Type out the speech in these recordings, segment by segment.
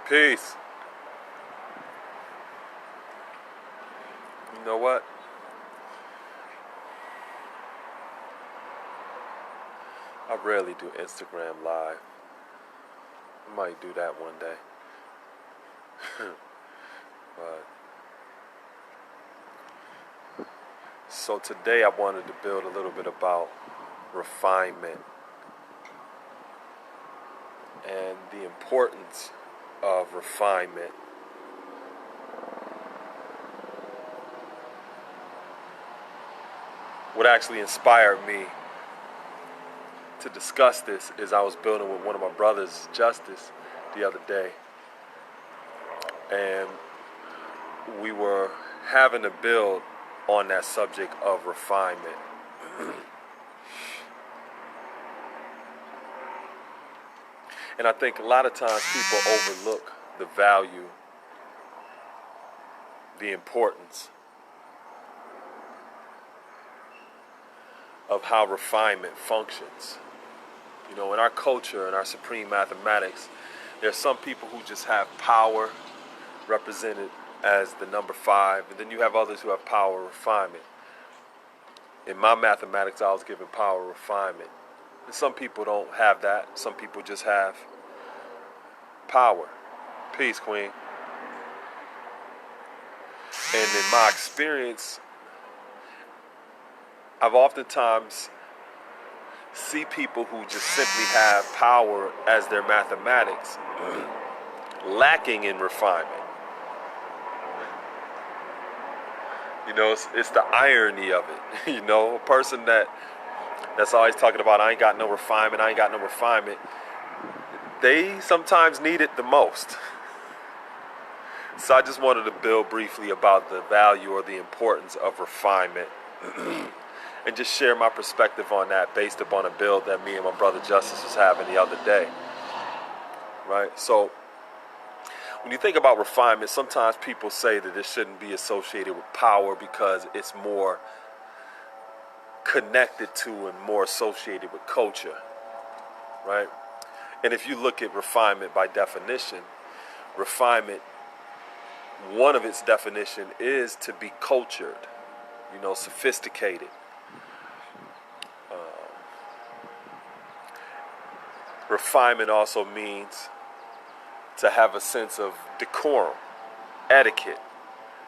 Peace. You know what? I rarely do Instagram Live. I might do that one day. But so today I wanted to build a little bit about refinement and the importance of refinement. What actually inspired me to discuss this is I was building with one of my brothers, Justice, the other day. And we were having to build on that subject of refinement. And I think a lot of times people overlook the value, the importance of how refinement functions. You know, in our culture, in our supreme mathematics, there's some people who just have power represented as the number 5, and then you have others who have power refinement. In my mathematics, I was given power refinement. And some people don't have that. Some people just have power. Peace, Queen. And in my experience, I've oftentimes see people who just simply have power as their mathematics, lacking in refinement. You know, it's the irony of it. You know, a person that's always talking about, I ain't got no refinement, they sometimes need it the most. So I just wanted to build briefly about the value or the importance of refinement and just share my perspective on that based upon a build that me and my brother Justice was having the other day. Right? So when you think about refinement, sometimes people say that it shouldn't be associated with power because it's more connected to and more associated with culture. Right? And if you look at refinement by definition, refinement, one of its definition is to be cultured, you know, sophisticated. Refinement also means to have a sense of decorum, etiquette,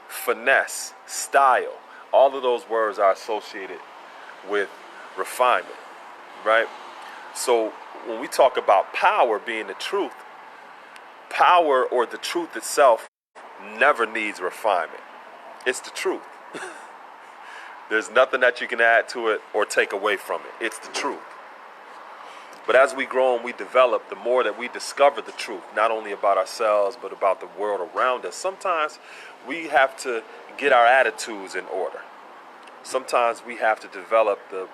finesse, style. All of those words are associated with refinement, right? So when we talk about power being the truth, power or the truth itself never needs refinement. It's the truth. There's nothing that you can add to it or take away from it. It's the truth. But as we grow and we develop, the more that we discover the truth, not only about ourselves, but about the world around us, sometimes we have to get our attitudes in order. Sometimes we have to develop the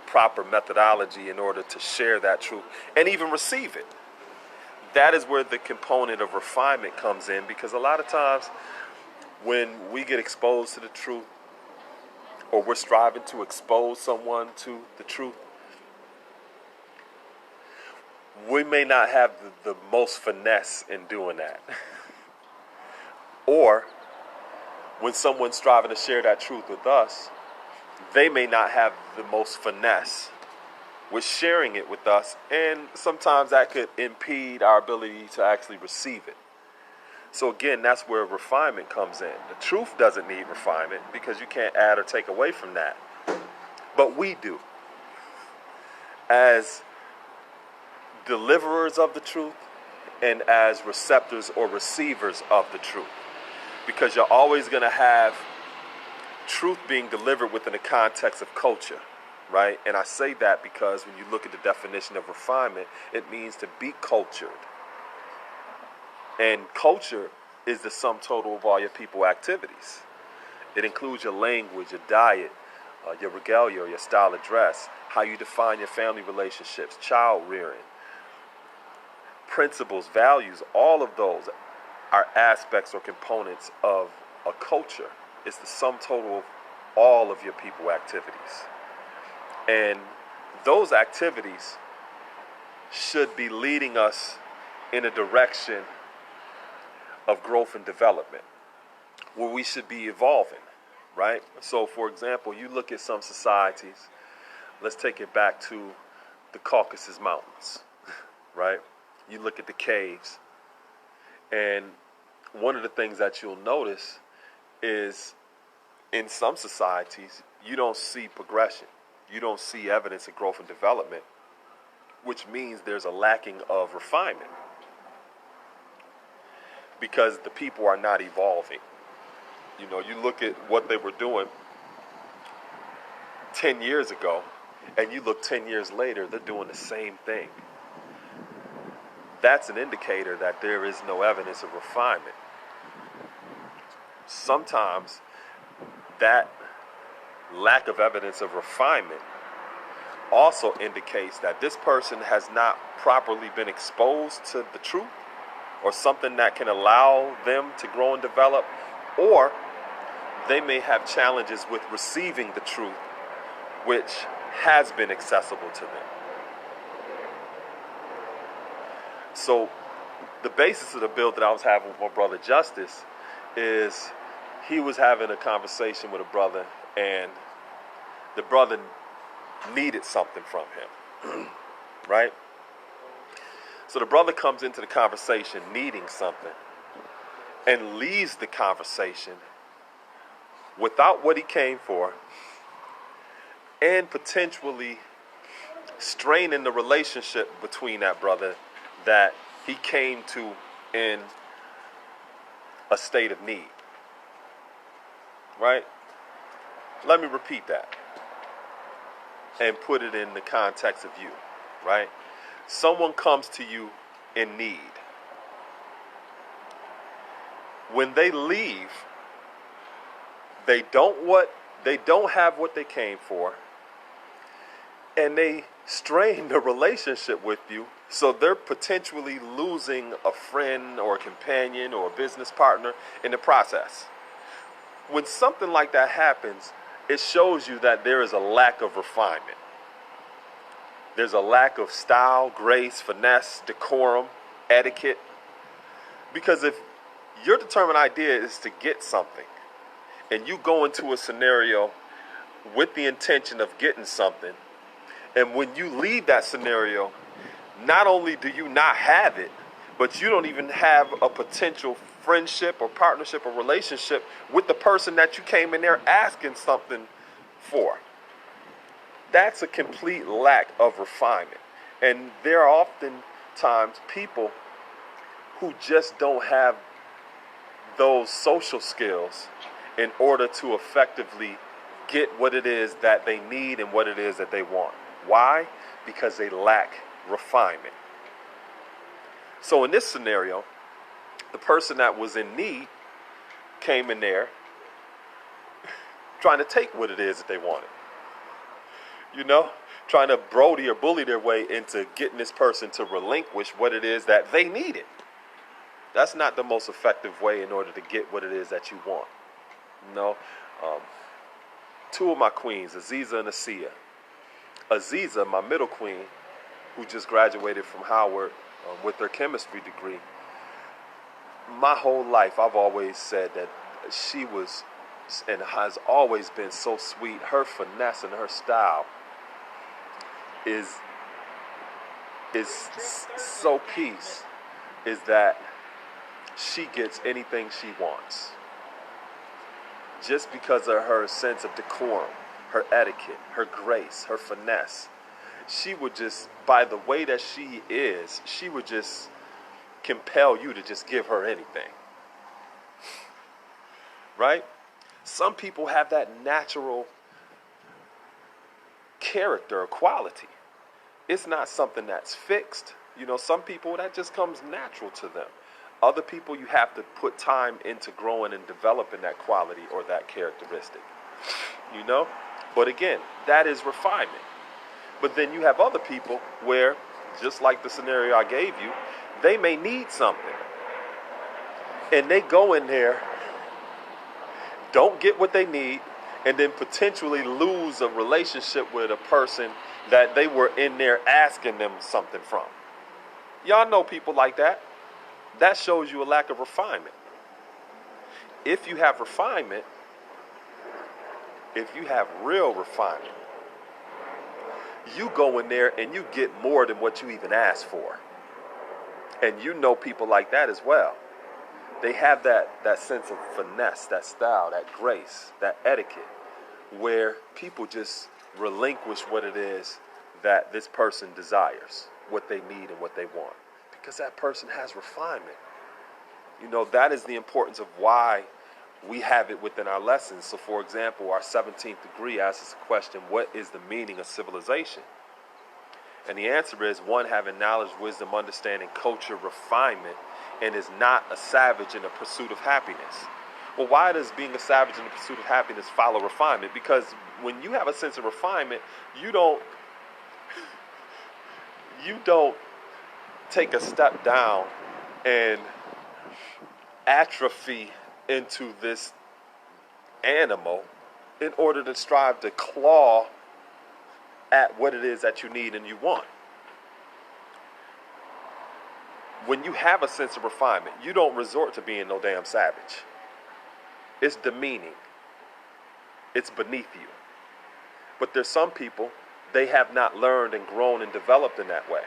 proper methodology in order to share that truth and even receive it. That is where the component of refinement comes in, because a lot of times when we get exposed to the truth, or we're striving to expose someone to the truth, we may not have the most finesse in doing that. Or when someone's striving to share that truth with us, they may not have the most finesse with sharing it with us, and sometimes that could impede our ability to actually receive it. So again, that's where refinement comes in. The truth doesn't need refinement because you can't add or take away from that. But we do. As deliverers of the truth and as receptors or receivers of the truth. Because you're always going to have truth being delivered within the context of culture, right? And I say that because when you look at the definition of refinement, it means to be cultured. And culture is the sum total of all your people activities. It includes your language, your diet, your regalia, or your style of dress, how you define your family relationships, child rearing, principles, values. All of those are aspects or components of a culture. It's the sum total of all of your people activities. And those activities should be leading us in a direction of growth and development, where we should be evolving, right? So, for example, you look at some societies, let's take it back to the Caucasus Mountains, right? You look at the caves, and one of the things that you'll notice is in some societies, you don't see progression. You don't see evidence of growth and development, which means there's a lacking of refinement because the people are not evolving. You know, you look at what they were doing 10 years ago, and you look 10 years later, they're doing the same thing. That's an indicator that there is no evidence of refinement. Sometimes that lack of evidence of refinement also indicates that this person has not properly been exposed to the truth or something that can allow them to grow and develop, or they may have challenges with receiving the truth which has been accessible to them. So the basis of the build that I was having with my brother Justice is he was having a conversation with a brother, and the brother needed something from him, right? So the brother comes into the conversation needing something and leaves the conversation without what he came for and potentially straining the relationship between that brother that he came to in a state of need, right? Let me repeat that and put it in the context of you, right? Someone comes to you in need. When they leave, they don't have what they came for, and they strain the relationship with you, so they're potentially losing a friend or a companion or a business partner in the process. When something like that happens, it shows you that there is a lack of refinement. There's a lack of style, grace, finesse, decorum, etiquette. Because if your determined idea is to get something, and you go into a scenario with the intention of getting something, and when you leave that scenario, not only do you not have it, but you don't even have a potential friendship or partnership or relationship with the person that you came in there asking something for. That's a complete lack of refinement. And there are oftentimes people who just don't have those social skills in order to effectively get what it is that they need and what it is that they want. Why? Because they lack refinement. So in this scenario, the person that was in need came in there trying to take what it is that they wanted. You know, trying to brody or bully their way into getting this person to relinquish what it is that they needed. That's not the most effective way in order to get what it is that you want. You know, two of my queens, Aziza and Asiya. Aziza, my middle queen, who just graduated from Howard with her chemistry degree. My whole life, I've always said that she was and has always been so sweet. Her finesse and her style is so peace, is that she gets anything she wants. Just because of her sense of decorum, her etiquette, her grace, her finesse. She would just, by the way that she is, she would just compel you to just give her anything. Right? Some people have that natural character or quality. It's not something that's fixed. You know, some people, that just comes natural to them. Other people, you have to put time into growing and developing that quality or that characteristic. You know? But again, that is refinement. But then you have other people where, just like the scenario I gave you, they may need something. And they go in there, don't get what they need, and then potentially lose a relationship with a person that they were in there asking them something from. Y'all know people like that. That shows you a lack of refinement. If you have refinement, if you have real refinement, you go in there and you get more than what you even asked for. And you know people like that as well. They have that sense of finesse, that style, that grace, that etiquette, where people just relinquish what it is that this person desires, what they need and what they want, because that person has refinement. You know, that is the importance of why we have it within our lessons. So, for example, our 17th degree asks us a question: what is the meaning of civilization? And the answer is: one, having knowledge, wisdom, understanding, culture, refinement, and is not a savage in the pursuit of happiness. Well, why does being a savage in the pursuit of happiness follow refinement? Because when you have a sense of refinement, you don't take a step down and atrophy into this animal in order to strive to claw at what it is that you need and you want. When you have a sense of refinement, you don't resort to being no damn savage. It's demeaning. It's beneath you. But there's some people, they have not learned and grown and developed in that way.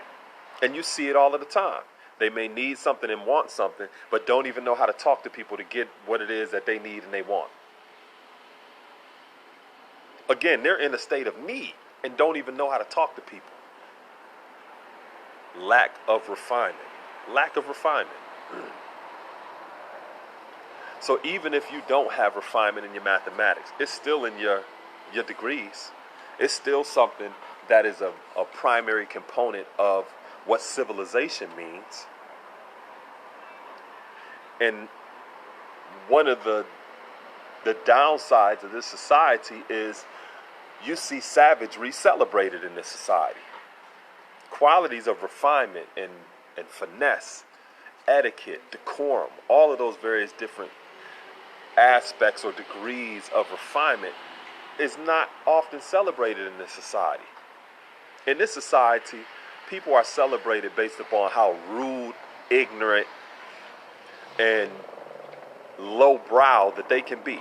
And you see it all of the time. They may need something and want something, but don't even know how to talk to people to get what it is that they need and they want. Again, they're in a state of need and don't even know how to talk to people. Lack of refinement. Lack of refinement. So even if you don't have refinement in your mathematics, it's still in your degrees. It's still something that is a primary component of what civilization means. And one of the downsides of this society is you see savagery celebrated in this society. Qualities of refinement and finesse, etiquette, decorum, all of those various different aspects or degrees of refinement is not often celebrated in this society. In this society, people are celebrated based upon how rude, ignorant, and lowbrow that they can be.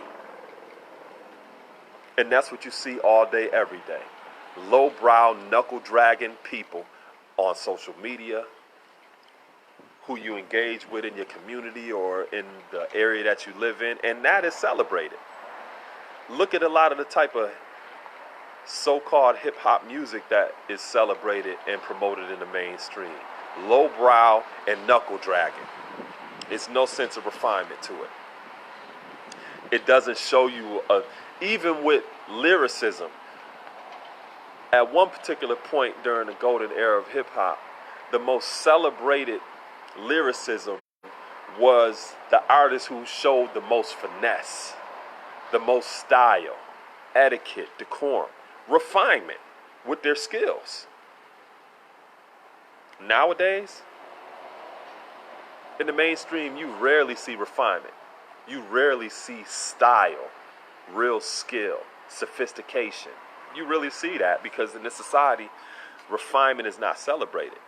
And that's what you see all day, every day. Lowbrow, knuckle-dragging people on social media, who you engage with in your community or in the area that you live in, and that is celebrated. Look at a lot of the type of so-called hip-hop music that is celebrated and promoted in the mainstream. Lowbrow and knuckle-dragging. It's no sense of refinement to it. It doesn't show you, even with lyricism, at one particular point during the golden era of hip-hop, the most celebrated lyricism was the artist who showed the most finesse, the most style, etiquette, decorum, refinement with their skills. Nowadays, in the mainstream, you rarely see refinement. You rarely see style, real skill, sophistication. You really see that because in this society, refinement is not celebrated.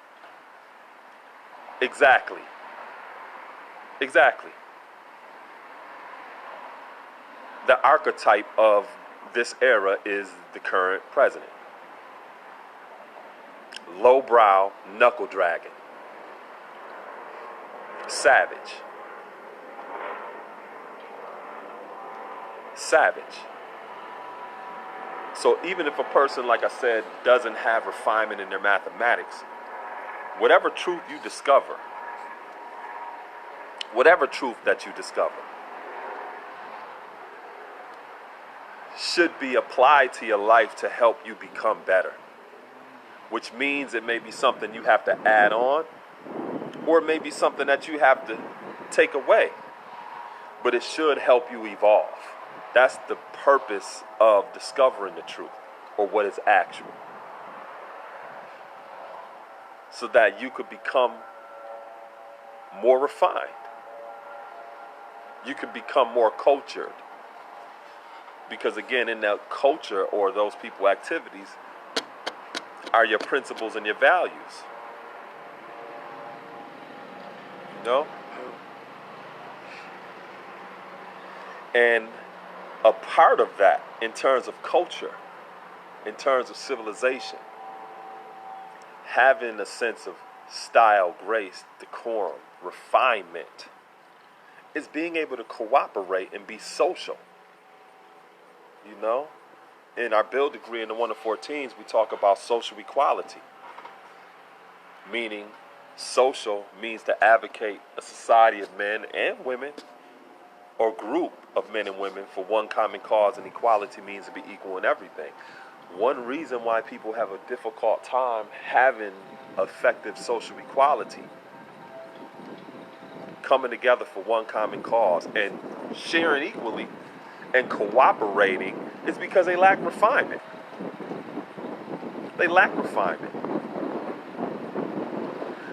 Exactly. The archetype of this era is the current president. Lowbrow, knuckle dragging. Savage. So even if a person, like I said, doesn't have refinement in their mathematics, whatever truth you discover, whatever truth that you discover, should be applied to your life to help you become better. Which means it may be something you have to add on, or it may be something that you have to take away. But it should help you evolve. That's the purpose of discovering the truth, or what is actual. So that you could become more refined. You could become more cultured. Because again, in that culture or those people activities are your principles and your values. You know? And a part of that, in terms of culture, in terms of civilization, having a sense of style, grace, decorum, refinement, is being able to cooperate and be social. You know? In our build degree in the 1 to 14s, we talk about social equality. Meaning, social means to advocate a society of men and women, or group of men and women, for one common cause, and equality means to be equal in everything. One reason why people have a difficult time having effective social equality, coming together for one common cause and sharing equally and cooperating, is because they lack refinement. They lack refinement.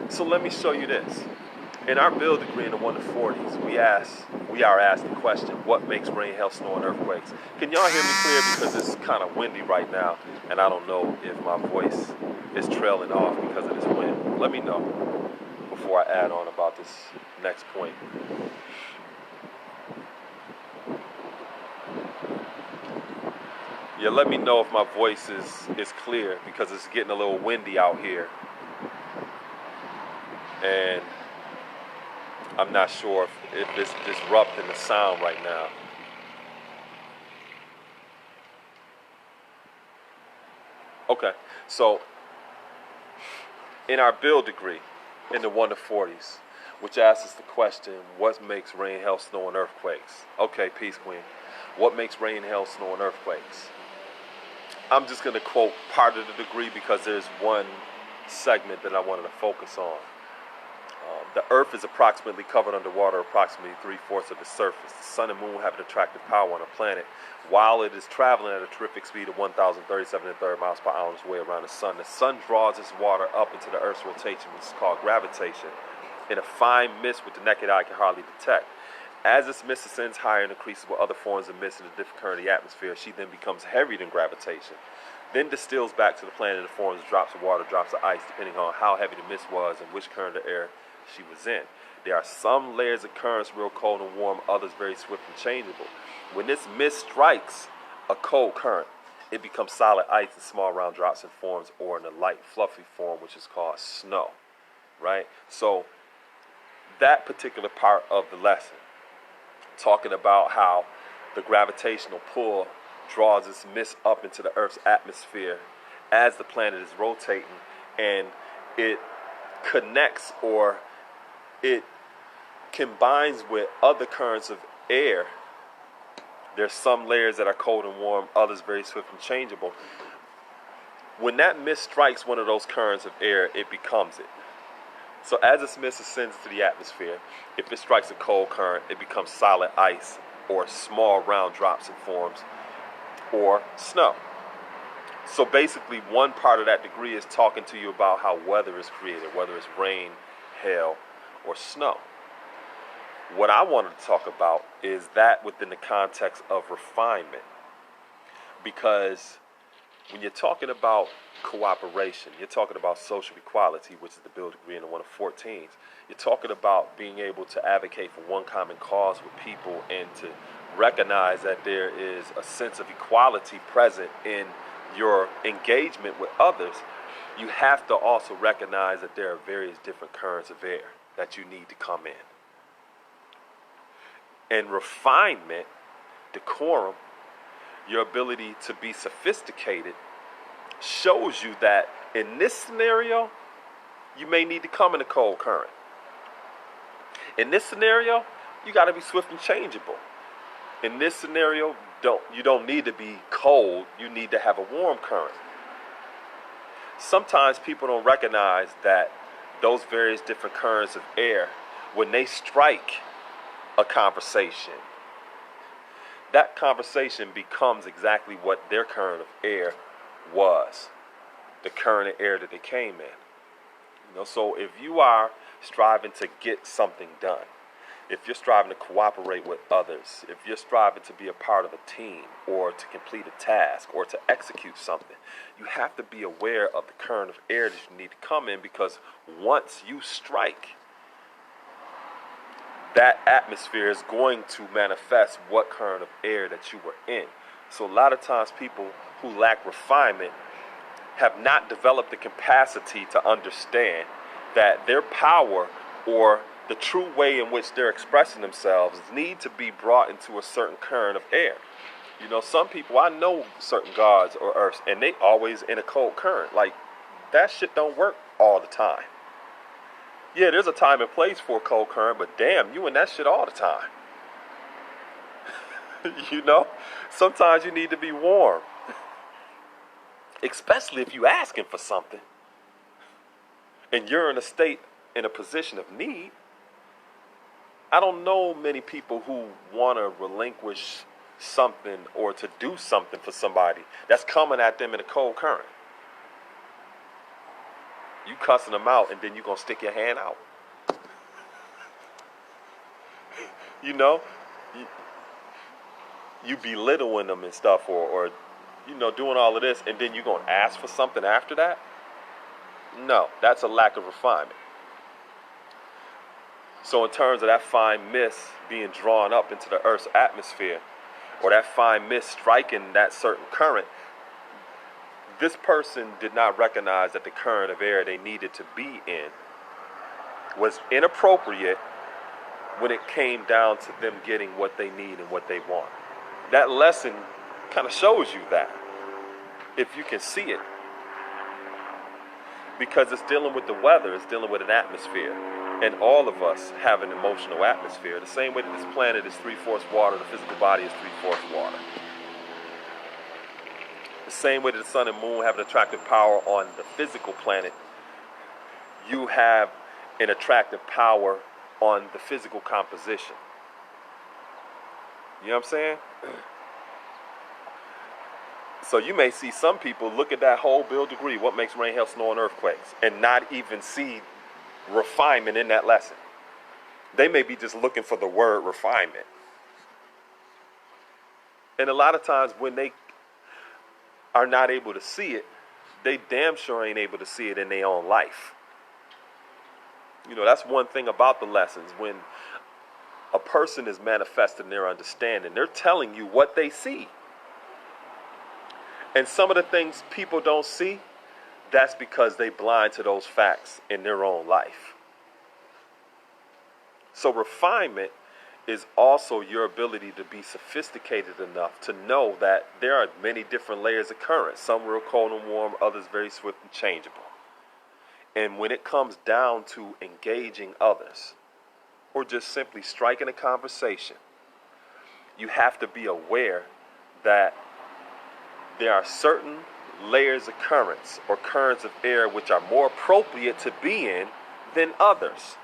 So let me show you this. In our build degree in the 1 to 40s, we are asked the question, what makes rain, hail, snow, and earthquakes? Can y'all hear me clear? Because it's kind of windy right now, and I don't know if my voice is trailing off because of this wind. Let me know before I add on about this next point. Yeah, let me know if my voice is clear, because it's getting a little windy out here. And I'm not sure if it's disrupting the sound right now. Okay, so in our build degree in the 1 to 40s, which asks us the question, what makes rain, hail, snow, and earthquakes? Okay, peace, queen. What makes rain, hail, snow, and earthquakes? I'm just going to quote part of the degree because there's one segment that I wanted to focus on. The earth is approximately covered underwater, approximately 3/4 of the surface. The sun and moon have an attractive power on the planet. While it is traveling at a terrific speed of 1,037 1/3 miles per hour on its way around the sun draws its water up into the earth's rotation, which is called gravitation, in a fine mist which the naked eye can hardly detect. As this mist ascends higher and increases with other forms of mist in the different current of the atmosphere, she then becomes heavier than gravitation, then distills back to the planet in the forms of drops of water, drops of ice, depending on how heavy the mist was and which current of air she was in. There are some layers of currents real cold and warm, others very swift and changeable. When this mist strikes a cold current, it becomes solid ice in small round drops and forms, or in a light fluffy form, which is called snow. Right? So that particular part of the lesson, talking about how the gravitational pull draws this mist up into the Earth's atmosphere as the planet is rotating, and it connects, or it combines with other currents of air. There's some layers that are cold and warm, others very swift and changeable. When that mist strikes one of those currents of air, it becomes it. So as this mist ascends to the atmosphere, if it strikes a cold current, it becomes solid ice, or small round drops and forms, or snow. So basically, one part of that degree is talking to you about how weather is created, whether it's rain, hail, or snow. What I wanted to talk about is that within the context of refinement. Because when you're talking about cooperation, you're talking about social equality, which is the build degree in the 1 of 14s. You're talking about being able to advocate for one common cause with people, and to recognize that there is a sense of equality present in your engagement with others. You have to also recognize that there are various different currents of air that you need to come in. And refinement, decorum, your ability to be sophisticated, shows you that in this scenario, you may need to come in a cold current. In this scenario, you got to be swift and changeable. In this scenario, you don't need to be cold, you need to have a warm current. Sometimes people don't recognize that those various different currents of air, when they strike a conversation, that conversation becomes exactly what their current of air was, the current of air that they came in. So if you are striving to get something done, if you're striving to cooperate with others, if you're striving to be a part of a team, or to complete a task, or to execute something, you have to be aware of the current of air that you need to come in, because once you strike, that atmosphere is going to manifest what current of air that you were in. So a lot of times people who lack refinement have not developed the capacity to understand that their power or the true way in which they're expressing themselves need to be brought into a certain current of air. You know, some people, I know certain gods or earths, and they always in a cold current. Like, that shit don't work all the time. Yeah, there's a time and place for a cold current, but damn, you in that shit all the time. You know, sometimes you need to be warm, especially if you're asking for something and you're in a position of need. I don't know many people who want to relinquish something or to do something for somebody that's coming at them in a cold current. You cussing them out and then you're going to stick your hand out. You know, you belittling them and stuff, or you know, doing all of this, and then you're going to ask for something after that? No, that's a lack of refinement. So in terms of that fine mist being drawn up into the Earth's atmosphere, or that fine mist striking that certain current, this person did not recognize that the current of air they needed to be in was inappropriate when it came down to them getting what they need and what they want. That lesson kind of shows you that, if you can see it. Because it's dealing with the weather, it's dealing with an atmosphere. And all of us have an emotional atmosphere. The same way that this planet is 3/4 water, the physical body is 3/4 water. The same way that the sun and moon have an attractive power on the physical planet, you have an attractive power on the physical composition. You know what I'm saying? So you may see some people look at that whole build degree, what makes rain, hail, snow, and earthquakes, and not even see refinement in that lesson. They may be just looking for the word refinement. And a lot of times when they are not able to see it, they damn sure ain't able to see it in their own life. You know, that's one thing about the lessons. When a person is manifesting their understanding, they're telling you what they see. And some of the things people don't see, that's because they blind to those facts in their own life. So refinement is also your ability to be sophisticated enough to know that there are many different layers of current. Some real cold and warm, others very swift and changeable. And when it comes down to engaging others, or just simply striking a conversation, you have to be aware that there are certain layers of currents or currents of air which are more appropriate to be in than others.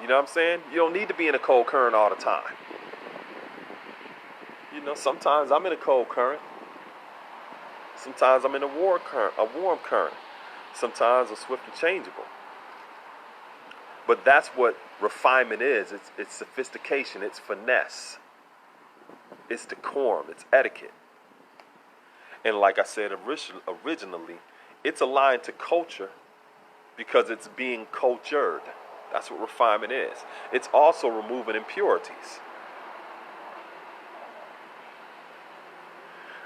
You know what I'm saying? You don't need to be in a cold current all the time. You know, sometimes I'm in a cold current. Sometimes I'm in a warm current. Sometimes a swift and changeable. But that's what refinement is. It's sophistication. It's finesse. It's decorum. It's etiquette. And like I said originally, it's aligned to culture because it's being cultured. That's what refinement is. It's also removing impurities.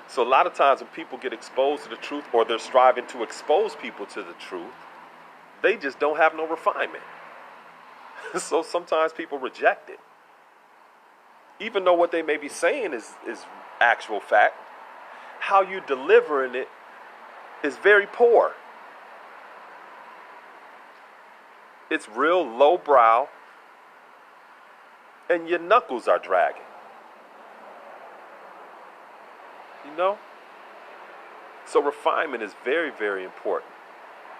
So a lot of times when people get exposed to the truth, or they're striving to expose people to the truth, they just don't have no refinement. So sometimes people reject it. Even though what they may be saying is actual fact, how you delivering it is very poor. It's real lowbrow, and your knuckles are dragging. You know? So refinement is very, very important.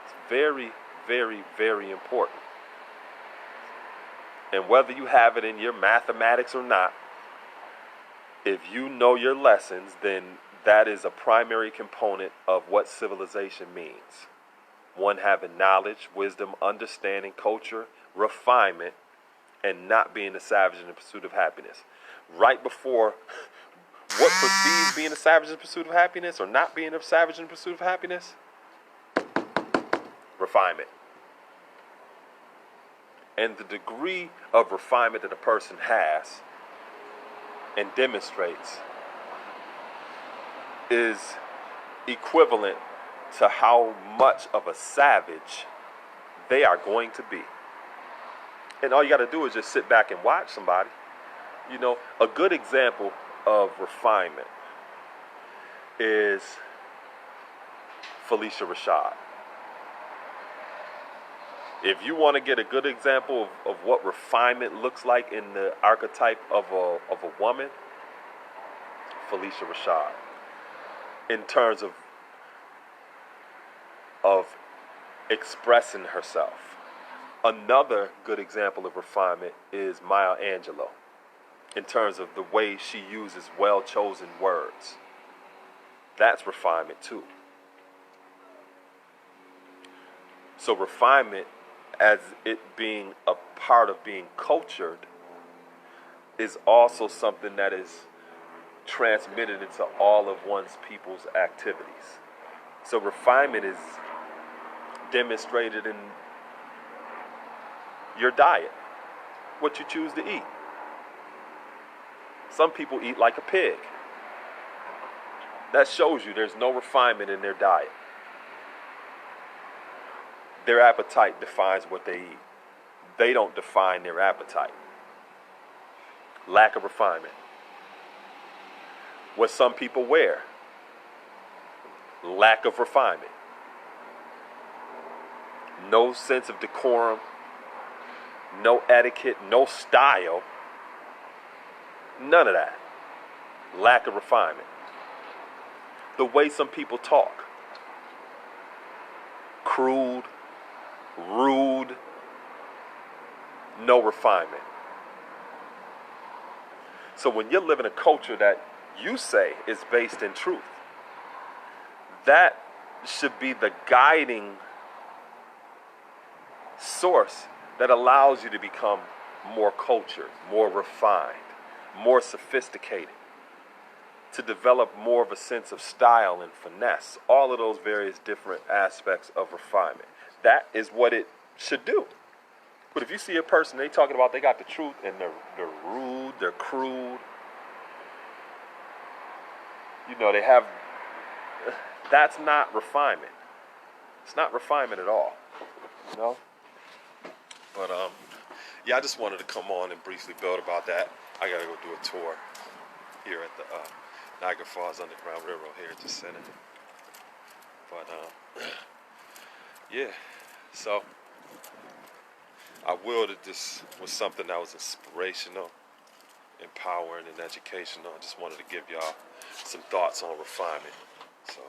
It's very, very, very important. And whether you have it in your mathematics or not, if you know your lessons, then that is a primary component of what civilization means. One having knowledge, wisdom, understanding, culture, refinement, and not being a savage in the pursuit of happiness. Right before what precedes being a savage in the pursuit of happiness, or not being a savage in the pursuit of happiness? Refinement. And the degree of refinement that a person has and demonstrates is equivalent to how much of a savage they are going to be. And all you got to do is just sit back and watch somebody. You know, a good example of refinement is Felicia Rashad. If you want to get a good example of what refinement looks like in the archetype of a woman, Felicia Rashad. In terms of expressing herself. Another good example of refinement is Maya Angelou, in terms of the way she uses well-chosen words. That's refinement too. So refinement, as it being a part of being cultured, is also something that is transmitted into all of one's people's activities. So refinement is demonstrated in your diet, what you choose to eat. Some people eat like a pig. That shows you there's no refinement in their diet. Their appetite defines what they eat. They don't define their appetite. Lack of refinement. What some people wear. Lack of refinement. No sense of decorum. No etiquette. No style. None of that. Lack of refinement. The way some people talk. Crude. Rude. No refinement. So when you live in a culture that you say is based in truth, that should be the guiding source that allows you to become more cultured, more refined, more sophisticated, to develop more of a sense of style and finesse, all of those various different aspects of refinement. That is what it should do. But if you see a person, they talking about they got the truth and they're rude, they're crude, you know, they have, that's not refinement. It's not refinement at all, you know? But, yeah, I just wanted to come on and briefly build about that. I got to go do a tour here at the Niagara Falls Underground Railroad here at the center. But, yeah, so I willed that this was something that was inspirational, empowering, and educational. I just wanted to give y'all some thoughts on refinement. So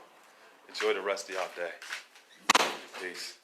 enjoy the rest of y'all day. Peace.